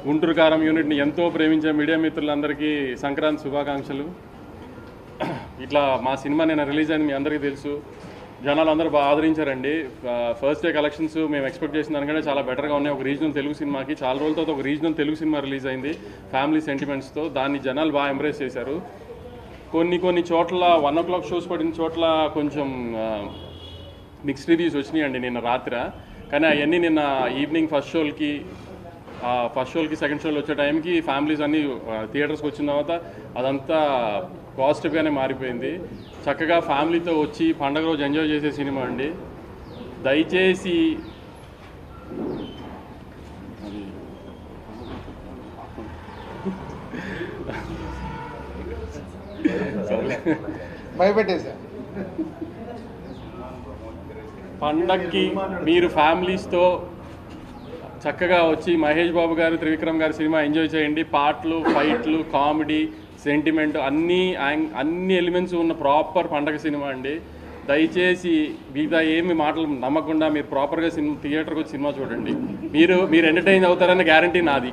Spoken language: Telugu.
గుంటూరు కారం యూనిట్ని ఎంతో ప్రేమించే మీడియా మిత్రులందరికీ సంక్రాంతి శుభాకాంక్షలు. ఇట్లా మా సినిమా నేను రిలీజ్ అయింది మీ అందరికీ తెలుసు. జనాలు అందరూ బాగా ఆదరించారండి. ఫస్ట్ డే కలెక్షన్స్ మేము ఎక్స్పెక్ట్ చేసిన దానికంటే చాలా బెటర్గా ఉన్నాయి. ఒక రీజనల్ తెలుగు సినిమాకి చాలా రోజుల తర్వాత ఒక రీజనల్ తెలుగు సినిమా రిలీజ్ అయింది ఫ్యామిలీ సెంటిమెంట్స్తో. దాన్ని జనాలు బాగా ఎంబ్రేస్ చేశారు. కొన్ని చోట్ల 1 o'clock షోస్ పడిన చోట్ల కొంచెం మిక్స్డ్ రివ్యూస్ వచ్చినాయండి నిన్న రాత్రి. కానీ అవన్నీ నిన్న ఈవినింగ్ ఫస్ట్ షోలకి సెకండ్ షోలు వచ్చే టైంకి ఫ్యామిలీస్ అన్నీ థియేటర్స్కి వచ్చిన తర్వాత అదంతా పాజిటివ్గానే మారిపోయింది. చక్కగా ఫ్యామిలీతో వచ్చి పండగ రోజు ఎంజాయ్ చేసే సినిమా అండి. దయచేసి పండగకి మీరు ఫ్యామిలీస్తో చక్కగా వచ్చి మహేష్ బాబు గారు, త్రివిక్రమ్ గారి సినిమా ఎంజాయ్ చేయండి. పాటలు, ఫైట్లు, కామెడీ, సెంటిమెంట్ అన్ని ఎలిమెంట్స్ ఉన్న ప్రాపర్ పండగ సినిమా అండి. దయచేసి మిగతా ఏమి మాటలు నమ్మకుండా మీరు ప్రాపర్గా థియేటర్కి వచ్చి సినిమా చూడండి. మీరు ఎంటర్టైన్ అవుతారన్న గ్యారంటీ నాది.